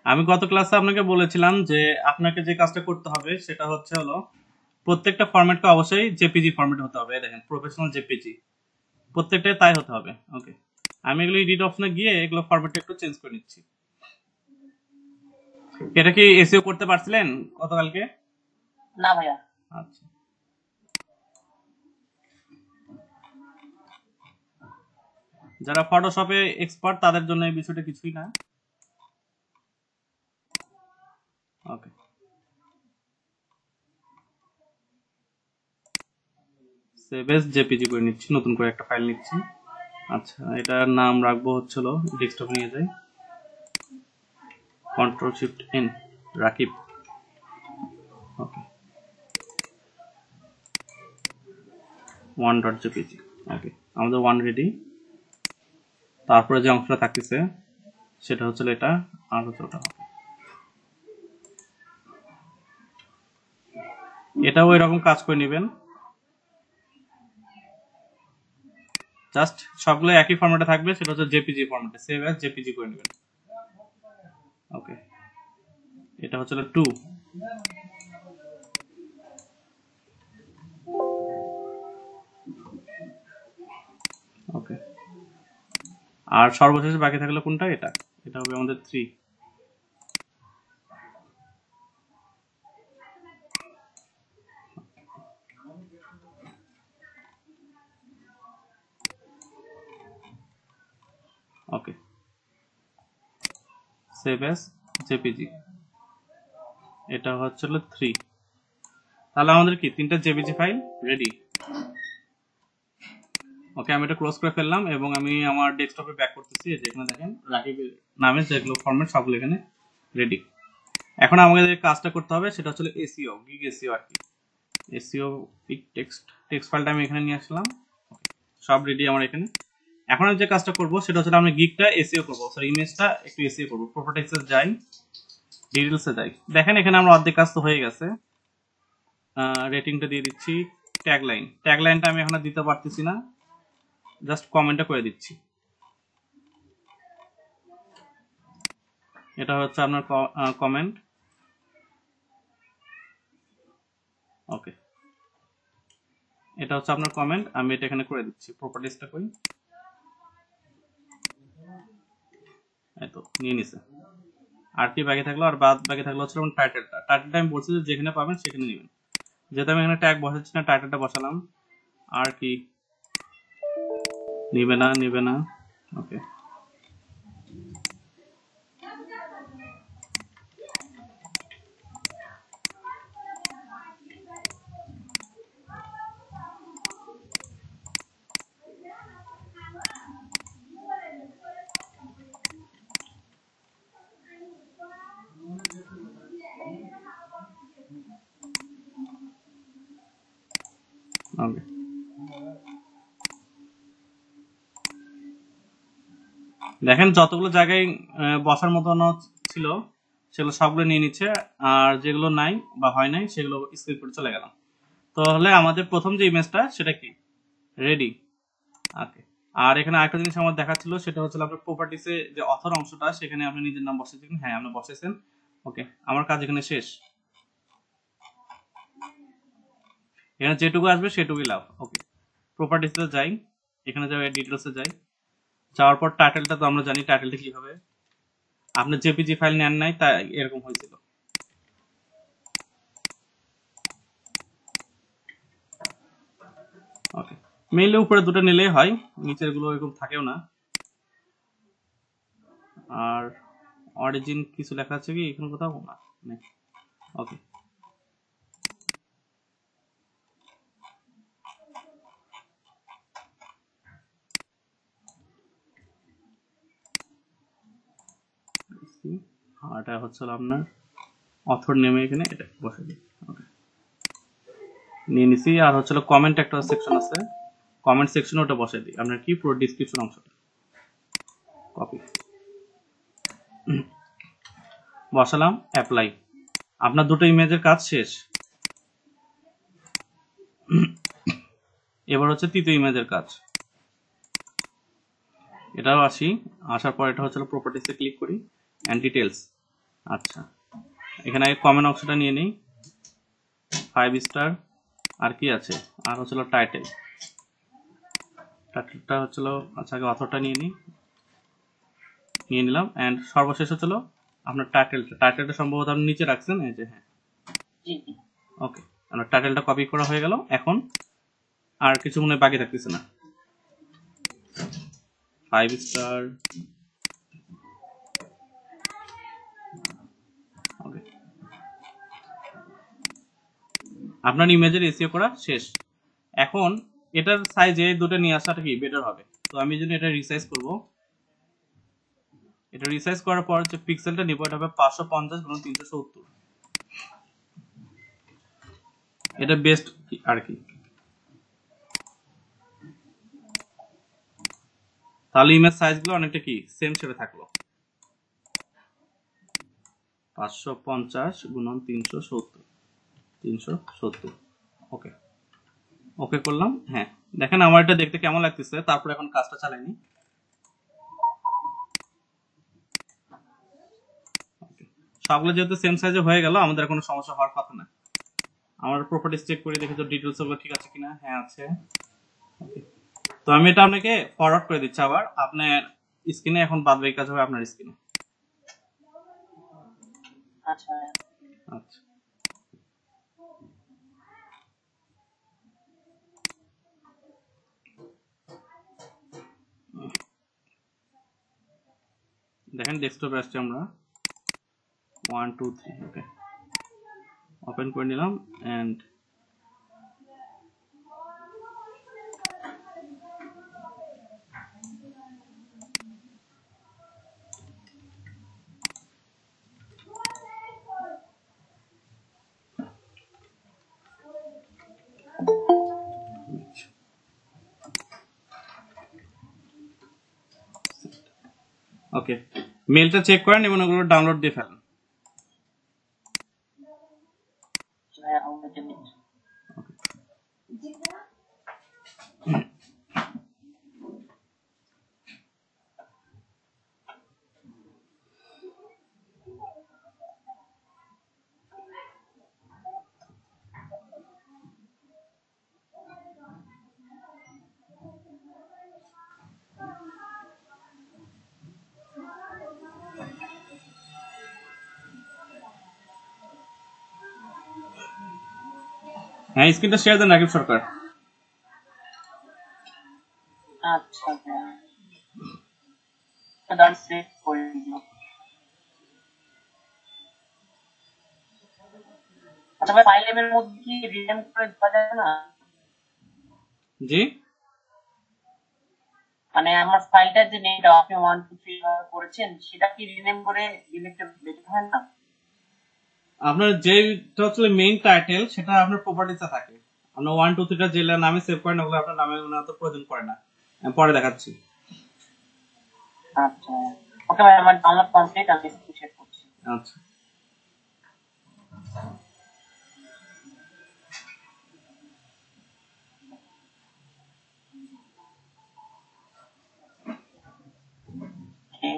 আমি গত ক্লাসে আপনাকে বলেছিলাম যে আপনাকে যে কাজটা করতে হবে সেটা হলো প্রত্যেকটা ফরম্যাটকে অবশ্যই জেপিজি ফরম্যাট হতে হবে। দেখেন প্রফেশনাল জেপিজি প্রত্যেকটাই তাই হতে হবে। ওকে, আমি এগুলো এডিট অপশনে গিয়ে এগুলো ফরম্যাটটা একটু চেঞ্জ করে নিচ্ছি। এটা কি এসইও করতে পারছিলেন গতকালকে? না ভাইয়া। আচ্ছা, যারা ফটোশপে এক্সপার্ট তাদের জন্য এই বিষয়টা কিছুই না। ওকে, সেভ এজ জেপিজি করে নিচ্ছি, নতুন করে একটা ফাইল নিচ্ছি। আচ্ছা, এটার নাম রাখবো হচ্ছিল, ডেস্কটপ নিয়ে যাই, কন্ট্রোল শিফট এন, রাকিব। ওকে, 1.jpg। ওকে, আমাদের 1 রেডি। তারপরে যে অংশটা থাকতেছে সেটা হচ্ছে এটা, আর হচ্ছে ওটা হবে। এটাও এরকম কাজ করে নেবেন, জাস্ট সবগুলো একই ফরম্যাটে থাকবে, সেটা হচ্ছে জেপিজি ফরম্যাটে, সেভ অ্যাজ জেপিজি করে নেবেন। ওকে, এটা হচ্ছে 2। ওকে, আর সর্বশেষে বাকি থাকলো কোনটা? এটা, এটা হবে আমাদের 3। ওকে, সেভ অ্যাজ জেপিজি, এটা হচ্ছে 3। তাহলে আমাদের কি 3টা জেপিজি ফাইল রেডি। ওকে, আমি এটা ক্লোজ করে ফেললাম এবং আমি আমার ডেস্কটপে ব্যাক করতেছি। যেখানে দেখেন রাকিবের নামে যেগুলো ফরম্যাট সবগুলো এখানে রেডি। এখন আমাদের যে কাজটা করতে হবে সেটা হচ্ছে এসইও, গিগ এসইও আর কি। এসইও পিক টেক্সট ফাইলটা আমি এখানে নিয়ে আসলাম। সব রেডি আমার এখানে। এখন আমি যে কাজটা করব সেটা হচ্ছে আমি গিগটা এসইও করব, সরি ইমেজটা একটু এসইও করব। প্রপার্টিসে যাই, ডিটেইলসে যাই, দেখেন এখানে আমার অর্ধেক কাজ তো হয়ে গেছে। রেটিংটা দিয়ে দিচ্ছি। ট্যাগলাইনটা আমি এখন দিতে পারতেছি না, জাস্ট কমেন্টটা করে দিচ্ছি। এটা হচ্ছে আপনার কমেন্ট। ওকে, এটা হচ্ছে আপনার কমেন্ট, আমি এটা এখানে করে দিচ্ছি। প্রপার্টিসটা কই, এই তো নিয়ে নিছে। আর কি বাকি থাকলো? আর বাকি থাকলো হচ্ছে টাইটেলটা আমি বলছি যে যেখানে পাবেন সেখানে নেবেন। যেহেতু আমি এখানে ট্যাগ বসাচ্ছি না, টাইটেলটা বসালাম। আর কি নিবে না। ওকে, ওকে, দেখেন যতগুলো জায়গায় বসার মতো ছিল সেগুলো সবগুলো নিয়ে নিচ্ছে, আর যেগুলো নাই বা হয় নাই সেগুলো স্কিপ করে চলে গেলাম। তাহলে আমাদের প্রথম যে ইমেজটা সেটা কি রেডি। ওকে, আর এখানে আরেকটা জিনিস আমার দেখাচ্ছিল, সেটা হচ্ছে আপনার প্রপার্টিসে যে অথর অংশটা, সেখানে আপনি নিজের নাম বসেছেন। হ্যাঁ, আপনি বসেছেন। ওকে, আমার কাজ এখানে শেষ। এখানে যেটুকু আসবে সেটুকুই লাভ। ওকে, প্রপার্টিসে যাই, এখানে যাই, ডিটেলসে যাই। যাওয়ার পর টাইটেলটা তো আমরা জানি টাইটেলটা কি হবে। আপনি জেপিজি ফাইল নেন নাই, তাই এরকম হয়েছিল। ওকে, মেইলে উপরে দুটো নিলেই হয়, নিচের গুলো এরকম থাকেও না। আর অরিজিন কিছু লেখা আছে কি এখানে কোথাও না? ওকে, আর এটা হচ্ছে আপনার অথর নেমে এখানে এটা বসে দিই। ওকে, নিয়ে নিছি। আর হচ্ছে কমেন্ট একটা সেকশন আছে, কমেন্ট সেকশনে ওটা বসে দিই আপনার কি পুরো ডিসক্রিপশন অংশটা। কপি বসালাম, অ্যাপ্লাই। আপনার দুটো ইমেজের কাজ শেষ। এবার হচ্ছে তৃতীয় ইমেজের কাজ। এটাও আসার পর এটা হচ্ছে প্রপার্টিসে ক্লিক করি, অ্যান্ড ডিটেলস। আচ্ছা, এখানে কমন অপশনটা নিয়ে নিই, 5 স্টার। আর কি আছে, আর হচ্ছিল টাইটেলটা হচ্ছিল, আচ্ছা আগে অথরটা নিয়ে নিলাম। অ্যান্ড সর্বশেষ হচ্ছিল আপনার টাইটেলটা সম্ভবত আপনি নিচে রাখছেন, এই যে হ্যাঁ। ওকে, আমার টাইটেলটা কপি করা হয়ে গেল। এখন আর কিছু মনে বাকি থাকতেছে না। 5 স্টার। ওকে, আপনার ইমেজের এসইও করা শেষ। এখন এটার সাইজে দুটো নিয়ে আসাটা কি বেটার হবে। তো আমি যদি এটা রিসাইজ করব, এটা রিসাইজ করার পর যে পিক্সেলটা নিব এটা হবে 550 × 370। এটা বেস্ট আর কি। তাহলে ইমেজ সাইজগুলো অনেকটা কি সেম শেপে থাকলো। 550 × 370। ওকে, ওকে করলাম। হ্যাঁ, দেখেন আমার এটা দেখতে কেমন লাগতেছে। তারপর এখন কাজটা চালাইনি। সবগুলো যেহেতু সেম সাইজে হয়ে গেল, আমাদের কোনো সমস্যা হওয়ার কথা না। আমার প্রপার্টিজ চেক করে দেখি তো ডিটেলস গুলো ঠিক আছে কিনা। হ্যাঁ আছে। তো আমি এটা আপনাকে ফরওয়ার্ড করে দিচ্ছি আবার আপনার স্ক্রিনে। এখন বাদ বাকি কাজ হবে আপনার স্ক্রিনে। আচ্ছা আচ্ছা, দেখেন ডেস্কটপে আসছি আমরা। 1 2 3। ওকে, ওপেন করে নিলাম। এন্ড ওকে, মেলটা চেক করেন এবং ওগুলো ডাউনলোড দিয়ে ফেলেন। হ্যাঁ, স্ক্রিনটা শেয়ার দেন রাকিব সরকার। আচ্ছা, সেভ করে দিলাম। আচ্ছা ভাই, ফাইল নেমের মধ্যে কি রিনেম করে দেওয়া যাবে না? জি, মানে আমার ফাইলটা যে নেমটা আপনি 1 2 3 করেছেন সেটা কি রিনেম করে দিলে একটু বেটার হয় না? আপনার যেটা হচ্ছে মেইন টাইটেল সেটা আপনার প্রপার্টিতে থাকে। আপনার 1 2 3 টা যে নামে সেভ করেন ওগুলো আপনার নামে তো প্রয়োজন পড়ে না। আমি পরে দেখাচ্ছি। আচ্ছা, ওকে ভাই, আমার ডাউনলোড কমপ্লিট। আমি শেয়ার করছি। আচ্ছা, ওকে।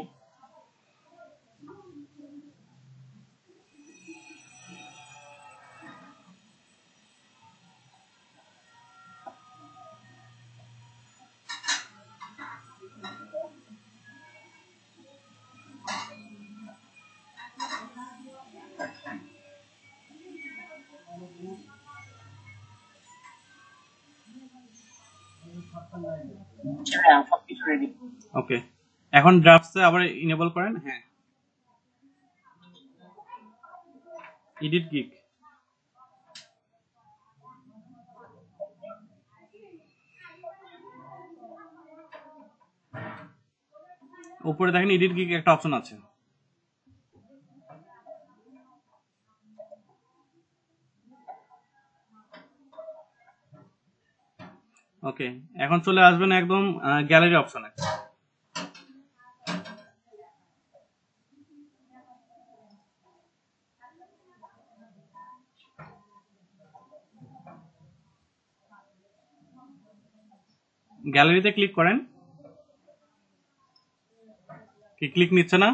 ওকে, এখন ড্রাফটসে আবার ইনেবল করেন। হ্যাঁ, এডিট গিগ। উপরে দেখেন এডিট গিগ একটা অপশন আছে। ওকে, এখন চলে আসবেন একদম গ্যালারি অপশনে। গ্যালারিতে ক্লিক করেন। কি ক্লিক নিচ্ছে না?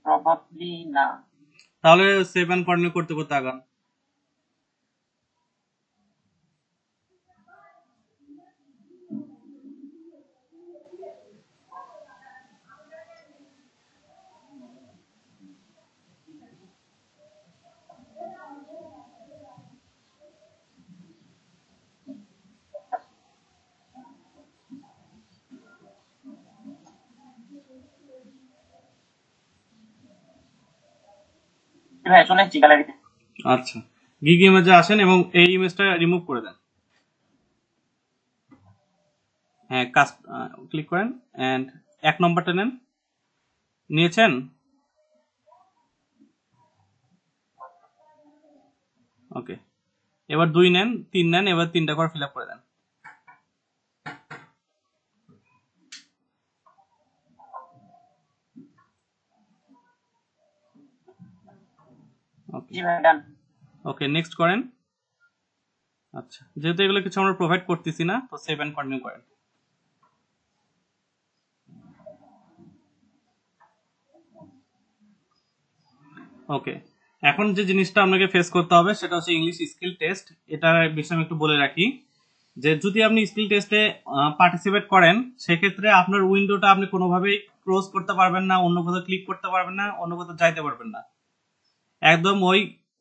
প্রবাবলি না। তাহলে 7 কন্টিনিউ করতে করতে আগান। ভাই চলে এসেছি গ্যালারিতে। আচ্ছা, গিগ ইমেজে আসেন এবং এই ইমেজটা রিমুভ করে দেন। হ্যাঁ, কাস্ট ক্লিক করেন এন্ড 1 নম্বরটা নেন। নিয়েছেন? ওকে, এবার 2 নেন, 3 নেন, এবার 3টা করে ফিল আপ করে দেন। জি ভাই ডান। ওকে, নেক্সট করেন। আচ্ছা, যেহেতু এগুলো কিছু আমরা প্রোভাইড করতেছি না, তো 7 কন্টিনিউ করেন। ওকে, এখন যে জিনিসটা আপনাকে ফেস করতে হবে সেটা হচ্ছে ইংলিশ স্কিল টেস্ট। এটার বিষয়ে আমি একটু বলে রাখি যে যদি আপনি স্কিল টেস্টে পার্টিসিপেট করেন, সেক্ষেত্রে আপনার উইন্ডোটা আপনি কোনোভাবেই ক্লোজ করতে পারবেন না, অন্য কোথাও ক্লিক করতে পারবেন না, অন্য কোথাও যাইতে পারবেন না। একদম ওই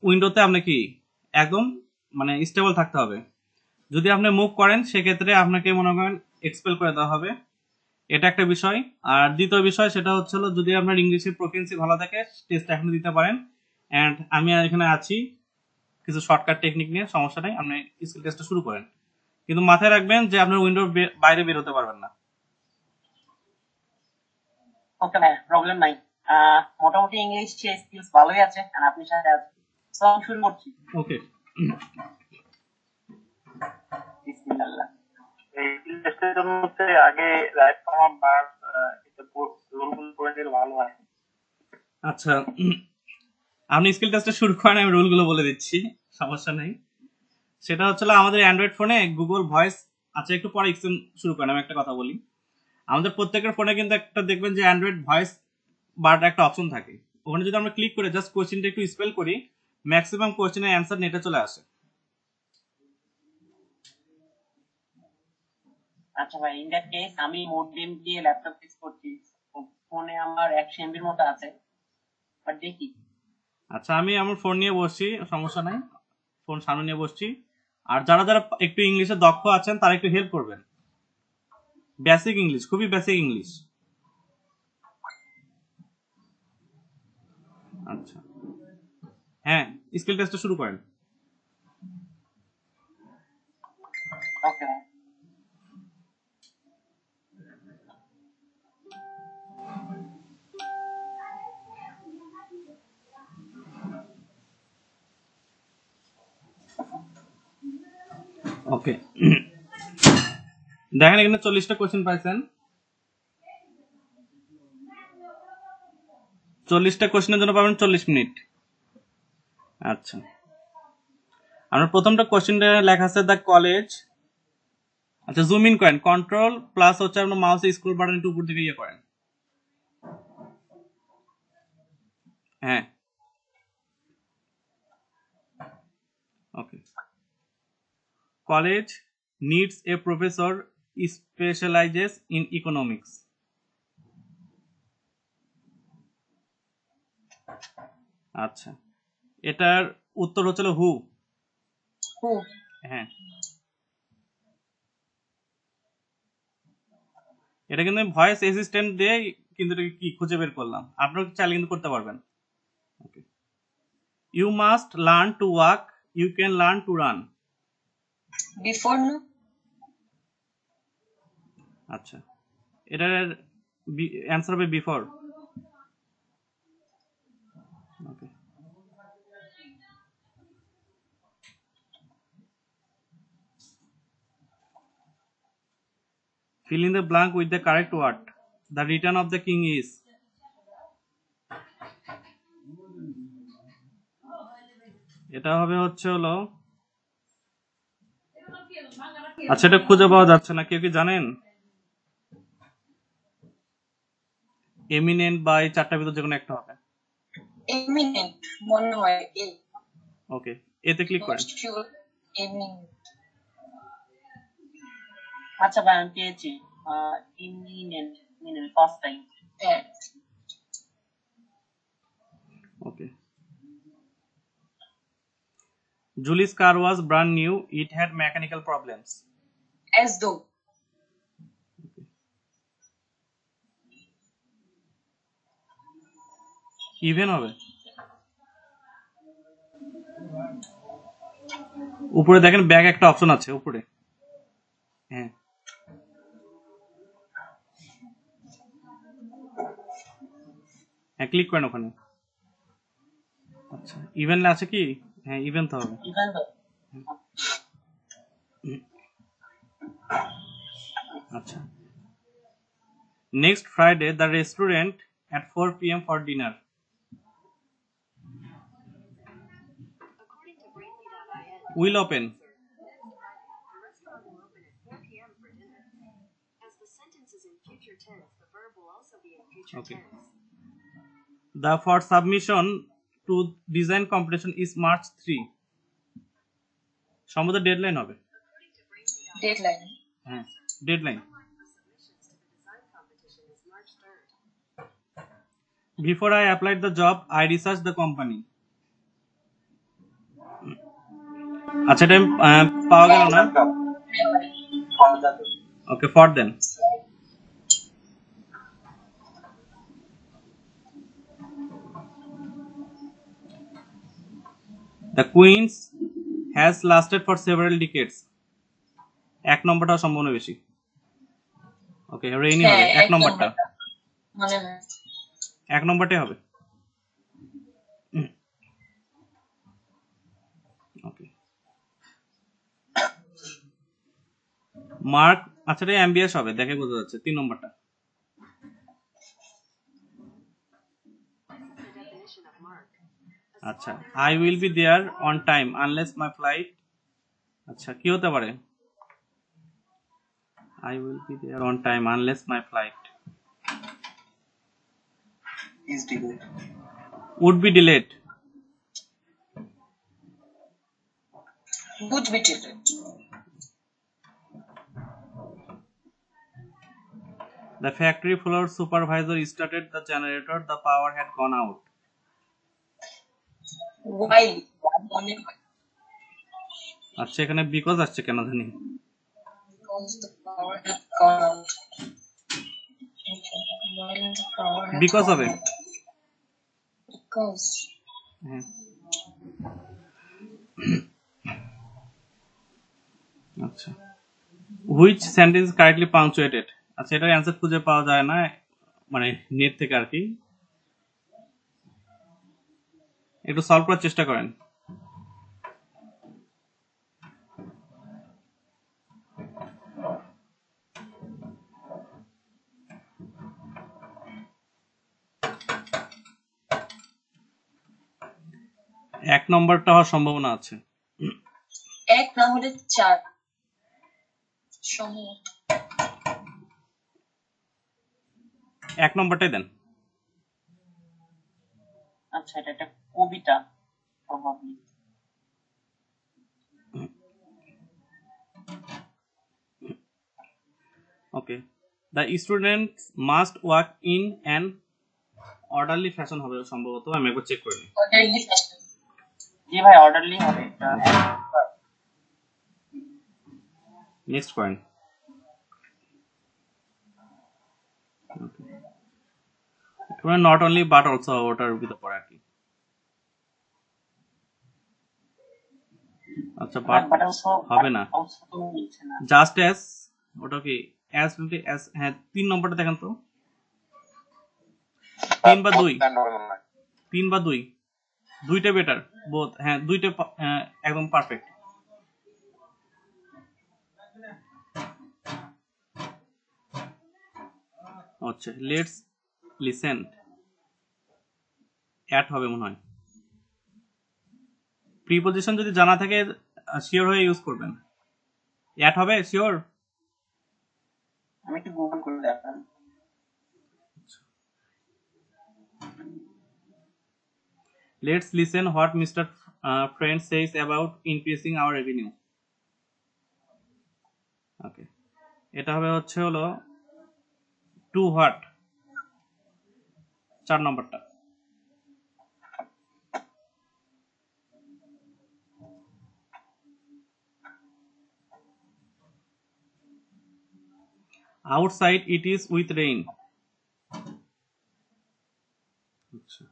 উইন্ডোতে আপনি কি একদম মানে স্টেবল থাকতে হবে। যদি আপনি মুভ করেন, সেক্ষেত্রে আপনাকে মনে করেন এক্সপেল করে দেওয়া হবে। এটা একটা বিষয়। আর দ্বিতীয় বিষয় সেটা হচ্ছে যদি আপনার ইংলিশের প্রফিসিয়েন্সি ভালো থাকে, টেস্ট এখন দিতে পারেন। অ্যান্ড আমি এখানে আছি কিছু শর্টকাট টেকনিক নিয়ে, সমস্যা নেই, আপনি স্কিল টেস্টটা শুরু করেন। কিন্তু মাথায় রাখবেন যে আপনার উইন্ডোর বাইরে বের হতে পারবেন না। ওকে ভাই, প্রবলেম নাই। মোটামুটি ইংলিশ স্কিলস ভালোই আছে আর আপনি সাথে আছেন, সো আমি শুরু করছি। ওকে, বিসমিল্লাহ। এই স্কিল টেস্টের জন্য হচ্ছে আগে রাইট কমা বার রুলগুলো করে নিলে ভালো হয়। আচ্ছা, আপনি স্কিল টেস্টটা শুরু করেন, আমি রুলগুলো বলে দিচ্ছি, সমস্যা নেই। সেটা হচ্ছে আমাদের অ্যান্ড্রয়েড ফোনে গুগল ভয়েস আছে, একটু পরে এক্সপ্লেন শুরু করেন, আমি একটা কথা বলি। আমাদের প্রত্যেকের ফোনে কিন্তু একটা দেখবেন যে অ্যান্ড্রয়েড ভয়েস বারটা একটা অপশন থাকে। ওখানে যদি আমরা ক্লিক করে জাস্ট কোশ্চেনটা একটু স্পেল করি, ম্যাক্সিমাম কোশ্চেনের অ্যান্সার নেটে চলে আসে। আচ্ছা ভাই, ইন দ্যাট কেস আমি মোডেম দিয়ে ল্যাপটপ ফিক্স করছি। ফোনে আমার 100 এমবির মতো আছে, বাট দেখি। আচ্ছা, আমি আমার ফোন নিয়ে বসছি, সমস্যা নাই, ফোন সামনে নিয়ে বসছি। আর যারা যারা একটু ইংলিশে দক্ষ আছেন তারা একটু হেল্প করবেন। বেসিক ইংলিশ, খুবই বেসিক ইংলিশ। আচ্ছা, হ্যাঁ, স্কিল টেস্টটা শুরু করেন। ওকে ভাই। ওকে, দেখেন এখানে 40টা কোশ্চেন পাইছেন। 40টা কোশ্চেনের জন্য পাবেন 40 মিনিট। আচ্ছা, আমার প্রথমটা কোশ্চেনটা লেখা আছে দ্য কলেজ। আচ্ছা, জুম ইন করেন, কন্ট্রোল প্লাস হচ্ছে আপনার মাউসে স্ক্রল বাটন একটু উপর দিকে ইয়ে করেন। হ্যাঁ, okay. College needs a professor specializes in economics. আচ্ছা, এটার উত্তর হচ্ছিল হু। হ্যাঁ, এটা কিন্তু ভয়েস অ্যাসিস্ট্যান্ট দিয়ে কিন্তু এটাকে কি খুঁজে বের করলাম, আপনারা চাইলে কিন্তু করতে পারবেন। Okay, you must learn to walk, you can learn to run. Before না? আচ্ছা, এটার অ্যান্সার হবে before. Okay, fill in the blank with the correct word. The return of the king is. এটা হবে হচ্ছে আচ্ছা, এটা খুঁজে পাওয়া যাচ্ছে না, কেউ কি জানেন? এমিনেন্ট বা এই 4টার ভিতর যে কোনো একটা হবে। এমিনেন্ট মনে হয় এ ওকে, এতে ক্লিক করেন। শিওর এমিনেন্ট আচ্ছা ভাই আমি পেয়েছি ইমিনেন্ট ফার্স্ট টাইম হ্যাঁ ওকে, Julie's car was brand new. It had mechanical problems. As though even হবে। উপরে দেখেন ব্যাক একটা অপশন আছে উপরে। হ্যাঁ, হ্যাঁ ক্লিক করেন ওখানে। আচ্ছা, ইভেন আছে কি? হ্যাঁ ইভেন তো হবে। ইভেন তো আচ্ছা, next Friday the restaurant at 4 p.m. for dinner. According to Brainly.in, Will open. the restaurant will open at 4 p.m. for dinner. As the sentence is in future tense, the verb will also be in future Okay. tense. The for submission to design competition is March 3. সম্ভবত deadline হবে। According to Brainly.in, deadline হ্যাঁ, deadline. the deadline for submissions to the design competition is March 3rd. Before I applied the job, I researched the company. আচ্ছা, এটা পাওয়া গেল না। ওকে, for then. The Queens has lasted for several decades. এক নম্বরটা সম্ভাবনা বেশি। ওকে, রেইনি হবে হ্যাঁ এক নম্বরটা। মনে হয় এক নম্বরটাই হবে। ওকে, মার্ক, আচ্ছা এটা অ্যাম্বিয়াস হবে, দেখে বোঝা যাচ্ছে 3 নম্বরটা। The definition of Mark. আচ্ছা, I will be there on time unless my flight, আচ্ছা কি হতে পারে? I will be there on time unless my flight is delayed. would be delayed. would be delayed The factory floor supervisor started the generator, the power had gone out. while মনে হয় আচ্ছা, এখানে because আসছে কেন জানি। because the power had gone out while the power had Because gone of it. out. Because হ্যাঁ, আচ্ছা, which sentence correctly punctuated? আচ্ছা, এটার অ্যান্সার খুঁজে পাওয়া যায় না, মানে নেট থেকে আর কি। একটু সলভ করার চেষ্টা করেন। এক নম্বরটা হওয়ার সম্ভাবনা আছে। এক না হলে 4 সম্ভবত এক নম্বরটাই দেন। আচ্ছা এটা একটা কবিতা probably okay, the students must work in an orderly fashion হবে সম্ভবত, আমি একবার চেক করে নিই। orderly fashion জি ভাই অর্ডারলি হবে এটা next point. Not only but also ওটার ভিতরে পড়ে আর কি। আচ্ছা, বাট বাট অলসো হবে না। অলসো তো মিলছে না জাস্ট অ্যাজ, ওটা কি অ্যাজ বলতে অ্যাজ, হ্যাঁ 3 নম্বরটা দেখেন তো, 3 বা 2, 3 বা 2, দুইটা বেটার, বোথ, হ্যাঁ দুইটা একদম পারফেক্ট। আচ্ছা, লেটস লিসেন, অ্যাট হবে মনে হয়। প্রিপজিশন যদি জানা থাকে শিওর হয়ে ইউজ করবেন। অ্যাট হবে শিওর। আমি একটু গুগল করে দেখান Let's listen what Mr. Friend says about increasing our revenue. Okay, এটা হবে হচ্ছে হলো টু হোয়াট, 4 নম্বরটা। Outside it is with rain. আচ্ছা,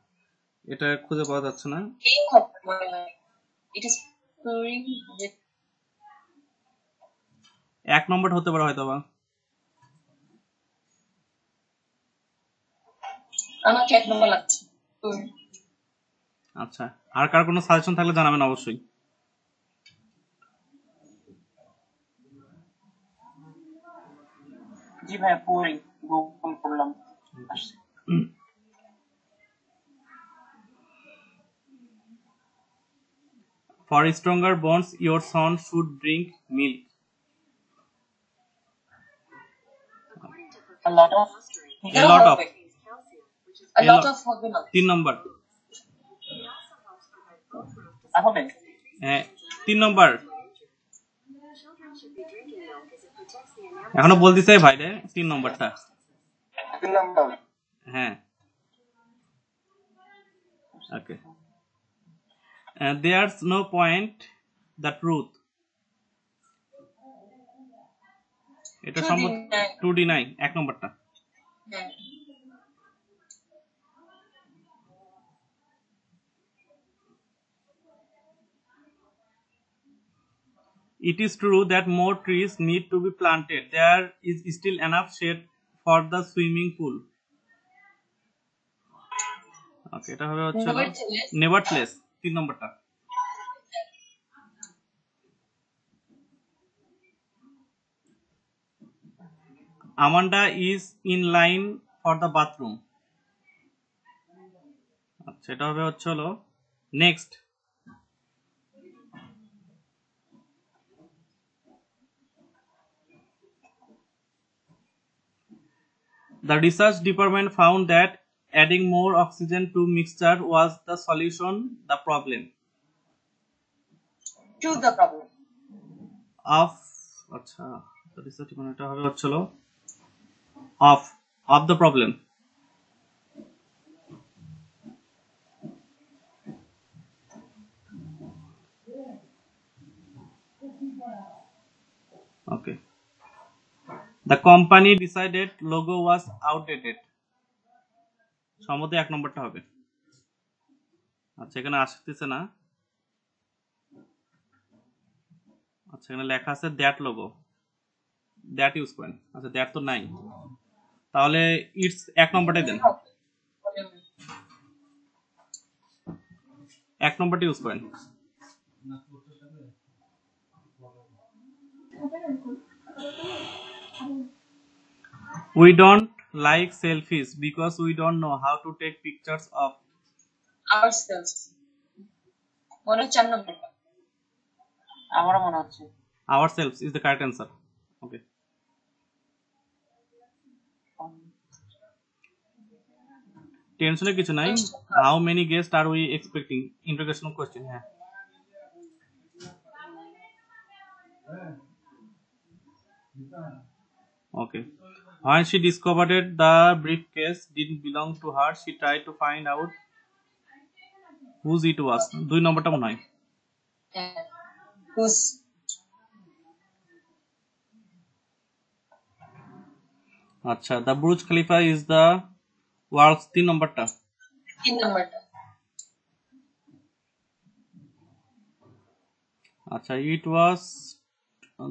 এটা খুঁজে পাওয়া যাচ্ছে না। King of my life. It is pouring with 1 নম্বরটা হতে পারে হয়তো বা। আমাকে 1 নম্বর লাগছে। আচ্ছা, আর কার কোনো সাজেশন থাকলে জানাবেন অবশ্যই। জি ভাই পুরি গুগল করলাম আসছে। For stronger bonds, your son should drink milk. According to A lot of Mustering, A lot of, contains calcium, which is A lot of হবে না। 3 নম্বর। it also helps prevent bone growth হবে 3 নম্বর। when injured. Children should be drinking milk as it protects the enamel এখনো বলতেছে ভাই রে 3 নম্বরটা। 3 number. হ্যাঁ, ওকে। There's no point the truth. এটা To সম্ভব deny. টু ডিনাই, 1 নম্বরটা। হ্যাঁ। It is true that more trees need to be planted. There is still enough shade for the swimming pool. ওকে, এটা হবে হচ্ছে Nevertheless. নেভারথলেস, 3 নম্বরটা। Amanda is in line for the bathroom. আচ্ছা, এটা হবে হচ্ছে হলো next. The research department found that adding more oxygen to mixture was the solution the problem To the problem. of আচ্ছা, the research department এটা হবে হচ্ছে হলো of the problem. Okay. The company decided logo was outdated. সম্বন্ধে 1 নম্বরটা হবে। আচ্ছা, এখানে আসতেছে না। আচ্ছা, এখানে লেখা আছে দ্যাট লোগো, দ্যাট ইউজ করেন। আচ্ছা, দ্যাট তো নাই, তাহলে ইটস 1 নম্বরটাই দেন। 1 নম্বরটা ইউজ করেন। We don't like selfies because we don't know how to take pictures of Ourselves. মনে হচ্ছে 4 নম্বরটা। আমারও মনে হচ্ছে ourselves is the correct answer. Okay. টেনশনের কিছু নাই। How many guests are we expecting? Interrogational question. হ্যাঁ, okay. When she discovered the briefcase didn't belong to her, she tried to find out whose it was. 2 নম্বরটা মনে হয়। হ্যাঁ। Who's আচ্ছা, the Burj Khalifa is the world's 3 নম্বরটা। 3 নম্বরটা। আচ্ছা, it was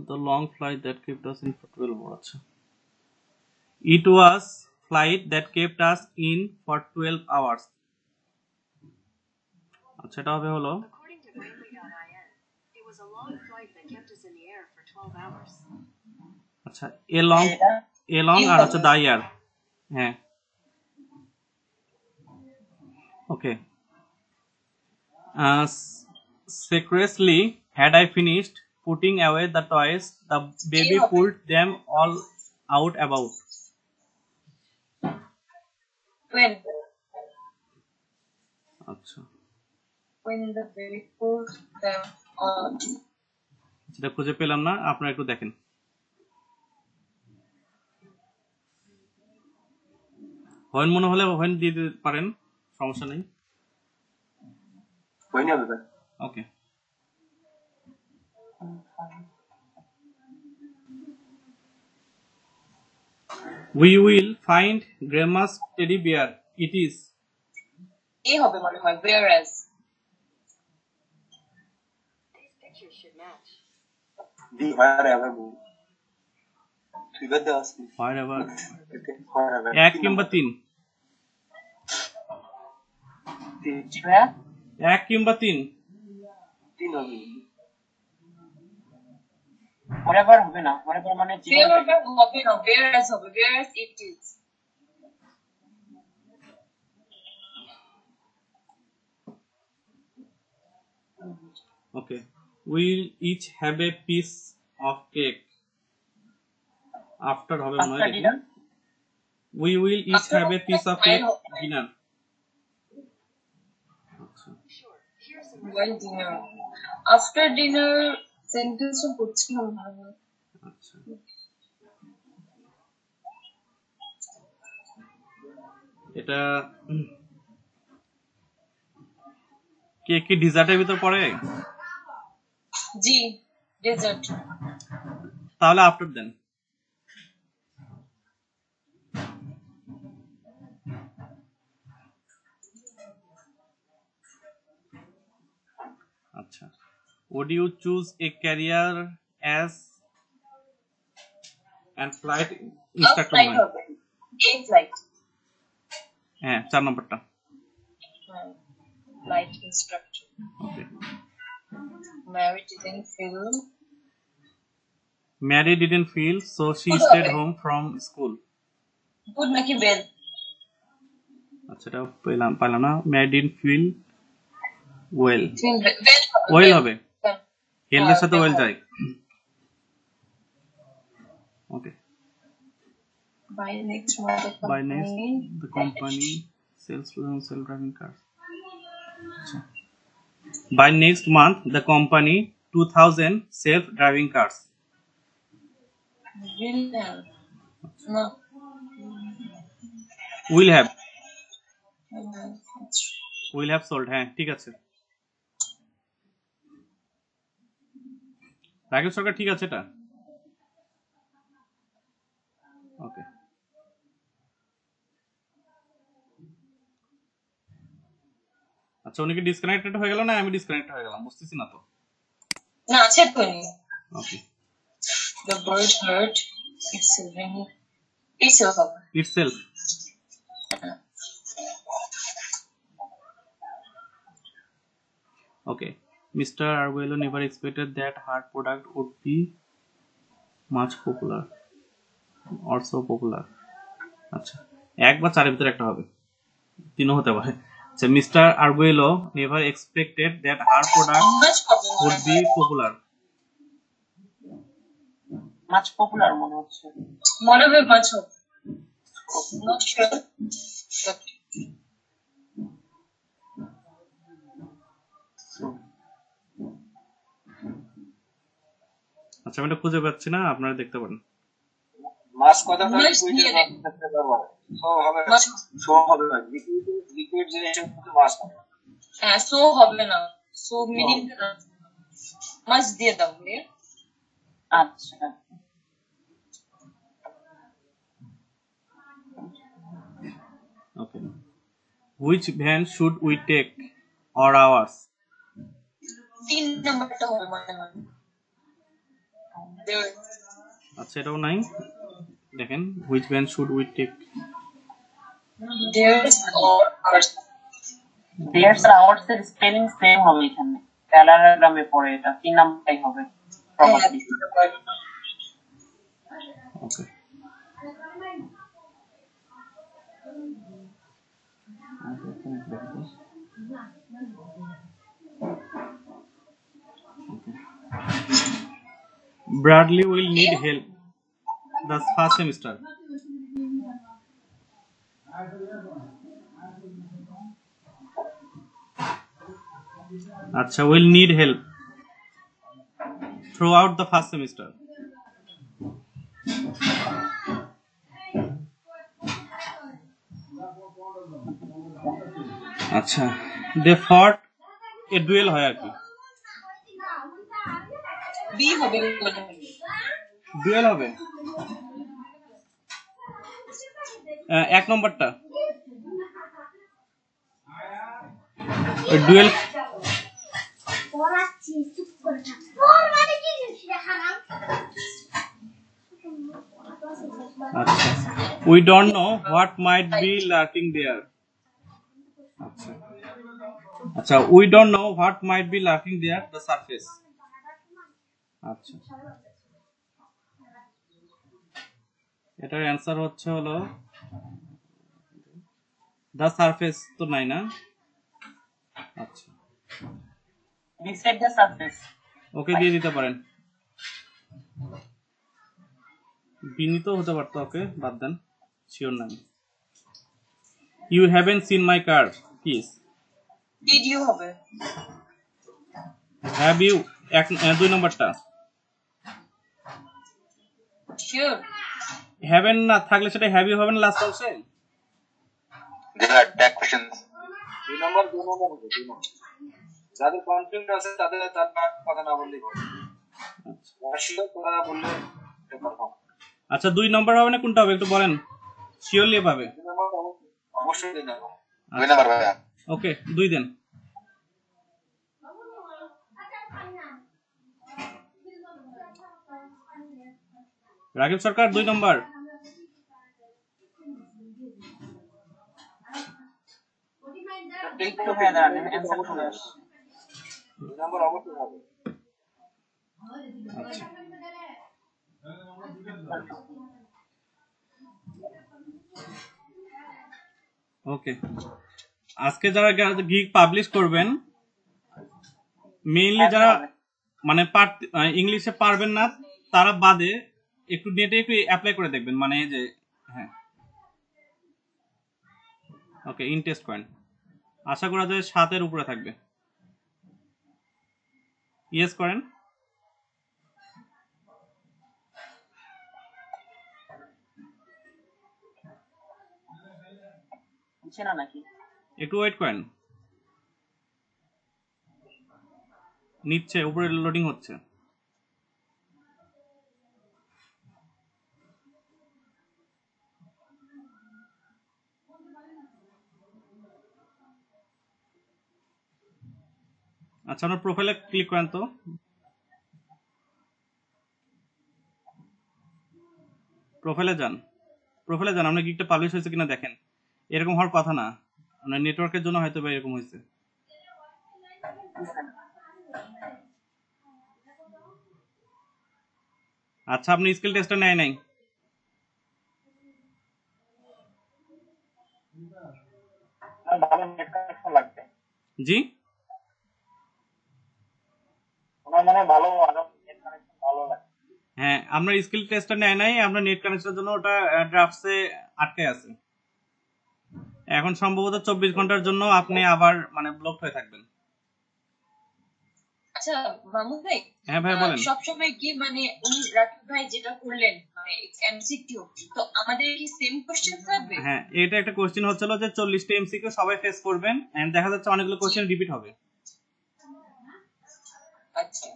the long flight that kept us in for 12 hours. আচ্ছা, it was flight that kept us in for 12 hours. আচ্ছা, এটা হবে হলো According to Brainly.in, it was a long flight that kept us in the air for 12 hours. আচ্ছা, a long আর হচ্ছে the year। হ্যাঁ, ওকে। Secretly, had I finished putting away the toys, the baby pulled them all out about. When? আচ্ছা, when the baby put them on. যেটা খুঁজে পেলাম না, আপনারা একটু দেখেন। when মনে হলে when দিয়ে দিতে পারেন, সমস্যা নেই। when হবে ভাই? ওকে, we will find grandma's teddy bear. It is A হবে মনে হয়, whereas. These pictures should match. the wherever figure দেওয়া আছে wherever। wherever 1 কিংবা 3, 1 কিংবা 3। 3 হবে। whatever হবে না, whatever মানে জীবন Wherever হবে না, whereas হবে, whereas it is. Okay, we'll each have a piece of cake. After হবে মনে হয় After dinner? we will each After have a piece of cake dinner। Sure. Here's some Well, dinner. After dinner sentence ও বুঝছিলাম না। আচ্ছা, এটা cake কি ডিজার্টের ভিতর পড়ে? জি, dessert. তাহলে আফটার দেন। আচ্ছা, would you choose a career as and flight instructor? Flight হবে, A flight. হ্যাঁ, 4 নম্বরটা। Flight instructor. Okay, Mary didn't feel. Mary didn't feel so she Good stayed হবে। home from school। Good নাকি bell? আচ্ছা, এটা পাইলাম না। Mary didn't feel well। Bell হবে। ওয়েল হবে, হ্যাঁ। হেলথের সাথে বেল ওয়েল হবে। যায়। ওকে, By next month by next the company sells 2000 self-driving cars। আচ্ছা, by next month the company 2000 self-driving cars। No. will have sold। হ্যাঁ, ঠিক আছে, রাকেশ সরকার ঠিক আছে এটা। ওকে, আচ্ছা, উনি কি ডিসকানেক্টেড হয়ে গেল না আমি ডিসকানেক্ট হয়ে গেলাম, বুঝতেছি না তো। না, আছে তো নি। ওকে, The bird heard itself ringing. Itself হবে। itself। Okay, Mr. Arguello never expected that her product would be much popular or so popular। আচ্ছা, 1 বা 4 এর ভিতরে একটা হবে, 3ও হতে পারে। আচ্ছা, mister Arguello never expected that her product Much popular would be popular. much popular মনে হচ্ছে। মনে হয় much হবে। Not sure. But আচ্ছা, আমি এটা খুঁজে পাচ্ছি না, আপনারা দেখতে পারেন। মাস কথাটা Much লিকুইডের দিয়ে মাস ক্ষেত্রে ব্যবহার সো হবে না, much সো হবে না, লিকুইড জিনিসের মধ্যে মাস হবে। হ্যাঁ, so হবে না। So meaning much দিয়ে দাও রে। আচ্ছা, okay, which van should we take or ours? 3 নাম্বারটা হবে মনে হয়। There. আচ্ছা, এটাও নাই, দেখেন which van should we take. There's or ours. There's আর আওয়ার্স এর স্পেলিং সেম হবে এখানে, প্যারাগ্রামে পড়ে এটা 3 নাম্বারটাই হবে probably. Okay, Bradley will need help the first semester। আচ্ছা, will need help throughout the first semester. আচ্ছা, they fought a duel হয় আর কি। বি হবে ডুয়েল হবে। এক নম্বরটা ডুয়েল। আচ্ছা, we don't know what might be lurking there. আচ্ছা আচ্ছা, we don't know what might be lurking there the surface. আচ্ছা, এটার অ্যান্সার হচ্ছে হলো the surface, তো নাই না? আচ্ছা, beside the surface. ওকে দিয়ে দিতে পারেন। বিনীত হতে পারতো, ওকে বাদ দেন, শিওর নাই। You haven't seen my car keys. Did you হবে Have you? দুই নম্বরটা শিওর হ্যাভেন না থাকলে সেটা হ্যাভ ইউ হবে না লাস্ট অংশে। These are tag questions. 2 নম্বর হবে 2 নম্বর। যাদের কনফিউজ আছে তাদের তার কথা না বললেই হবে। রাশিয়া তোরা বললে পেপার পাবো। আচ্ছা, 2 নম্বর হবে না কোনটা হবে একটু বলেন, শিওরলি পাবে। 2 নম্বর অবশ্যই দিন। 2 number ভাইয়া। ওকে, 2 দেন। রাকিব সরকার 2 নম্বর। একটু হয়ে দাঁড়ান, অ্যান্সার চলে আসে। 2 নম্বর অবশ্যই হবে। আচ্ছা, ওকে। আজকে যারা গিগ পাবলিশ করবেন, মেইনলি যারা মানে ইংলিশে পারবেন না তারা বাদে একটু নেটে একটু অ্যাপ্লাই করে দেখবেন, মানে এই যে হ্যাঁ ওকে, ইন টেস্ট পয়েন্ট আশা করা যায় 7 উপরে থাকবে। ইয়েস করেন। বুঝছে না নাকি? একটু ওয়েট করেন, নিচ্ছে, উপরে লোডিং হচ্ছে। আচ্ছা, আপনার প্রোফাইলে ক্লিক করেন তো। প্রোফাইলে যান, আপনার গিগটা পাবলিশ হয়েছে কিনা দেখেন। এরকম হওয়ার কথা না, আপনার নেটওয়ার্কের জন্য হয়তো বা এরকম হয়েছে। আচ্ছা, আপনি স্কিল টেস্টটা নেয় নাই? ভালো নেট কানেকশন লাগবে। জি, ওনার মানে ভালো নেট কানেকশন ভালো লাগে। হ্যাঁ, আপনার স্কিল টেস্টটা নেয় নাই, আপনার নেট কানেকশনের জন্য ওটা ড্রাফটসে আটকে আছে। এখন সম্ভবত 24 ঘন্টার জন্য আপনি আবার মানে ব্লক হয়ে থাকবেন। আচ্ছা মামুন ভাই, হ্যাঁ ভাই বলেন। সবসময় কি মানে উনি রাকিব ভাই যেটা করলেন মানে এমসিকিউ, তো আমাদের কি সেম কোশ্চেন থাকবে? হ্যাঁ, এটা একটা কোশ্চেন হচ্ছিল যে 40টা এমসিকিউ সবাই ফেস করবেন, এন্ড দেখা যাচ্ছে অনেকগুলো কোশ্চেন রিপিট হবে। আচ্ছা,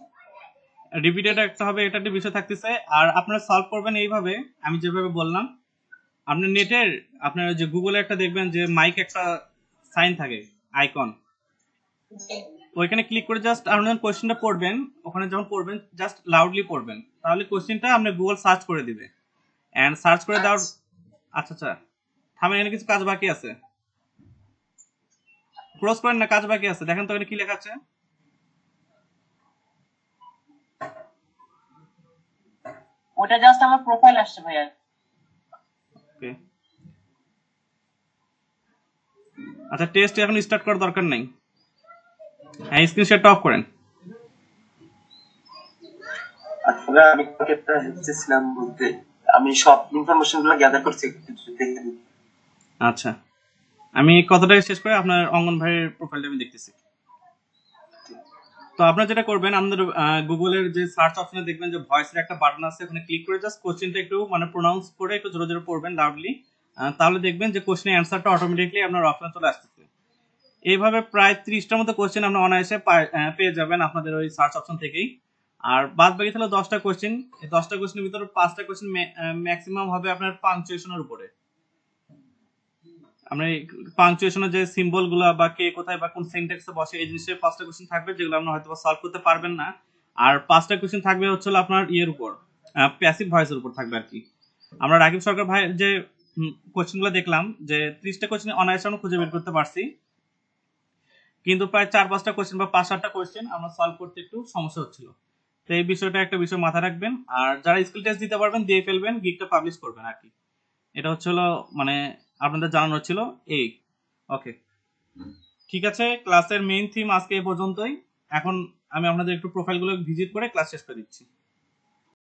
রিপিটেড একটা হবে, এটা একটা বিষয় থাকতেছে। আর আপনারা সলভ করবেন এইভাবে, আমি যেভাবে বললাম। আপনার নেটের আপনার যে গুগলে একটা দেখবেন যে মাইক একটা সাইন থাকে, আইকন, ওইখানে ক্লিক করে জাস্ট আপনার কোশ্চেনটা পড়বেন। ওখানে যখন পড়বেন জাস্ট লাউডলি পড়বেন, তাহলে কোশ্চেনটা আপনি গুগল সার্চ করে দিবে। এন্ড সার্চ করে দেওয়ার আচ্ছা আচ্ছা থামেন, এখানে কিছু কাজ বাকি আছে, ক্লোজ করেন না, কাজ বাকি আছে। দেখেন তো এখানে কি লেখা আছে। ওটা জাস্ট আমার প্রোফাইল আসছে ভাইয়া। ওকে, আচ্ছা, টেস্ট এখন স্টার্ট করার দরকার নাই। হ্যাঁ, স্ক্রিনশটটা অফ করেন। আসলে আমি একটা হেল্পছিলাম বলতে, আমি সব ইনফরমেশন গুলো গ্যাদার করছি, কিছু দেখে দিই। আচ্ছা, আমি কতটা শেষ করে আপনার অঙ্গন ভাইয়ের প্রোফাইলটা আমি দেখতেছি। তো আপনারা যেটা করবেন, আমাদের গুগলের যে সার্চ অপশনে দেখবেন যে ভয়েসের একটা বাটন আছে, ওখানে ক্লিক করে জাস্ট কোশ্চেনটা একটু মানে প্রোনাউন্স করে একটু জোরে জোরে পড়বেন লাউডলি, তাহলে দেখবেন যে কোশ্চেনের অ্যান্সারটা অটোমেটিকলি আপনার অপশনে চলে আসতেছে। এইভাবে প্রায় 30টার মতো কোশ্চেন আপনি অনায়াসে পেয়ে যাবেন আপনাদের ওই সার্চ অপশন থেকেই। আর বাদ বাকি তাহলে 10টা কোশ্চেন, এই 10টা কোশ্চেনের ভিতরে 5টা কোশ্চেন ম্যাক্সিমাম হবে আপনার পাংচুয়েশনের উপরে। আমরা পাংচুয়েশনের যে সিম্বল গুলা বা কে কোথায় বা কোন সেন্টেন্সে বসে এই জিনিসের 5টা কোশ্চেন থাকবে, যেগুলো আপনি হয়তো সলভ করতে পারবেন না। আর 5টা কোশ্চেন থাকবে হচ্ছে আপনার ইয়ের উপর, প্যাসিভ ভয়েসের উপর থাকবে আর কি। আমরা রাকিব সরকার ভাই যে কোশ্চেনগুলো দেখলাম যে 30টা কোশ্চেন অনায়াসে আমরা খুঁজে বের করতে পারছি, কিন্তু প্রায় 4-5টা কোশ্চেন বা 5-7টা কোশ্চেন আমরা সলভ করতে একটু সমস্যা হচ্ছিল। তো এই বিষয়টা একটা বিষয় মাথায় রাখবেন। আর যারা স্কিল টেস্ট দিতে পারবেন দিয়ে ফেলবেন, গিগটা পাবলিশ করবেন আর কি। এটা হচ্ছিল মানে আপনাদের জানানো ছিল এই। ওকে, ঠিক আছে, ক্লাসের মেইন থিম আজকে এই পর্যন্তই। এখন আমি আপনাদের একটু প্রোফাইলগুলো ভিজিট করে ক্লাস শেষ করে দিচ্ছি।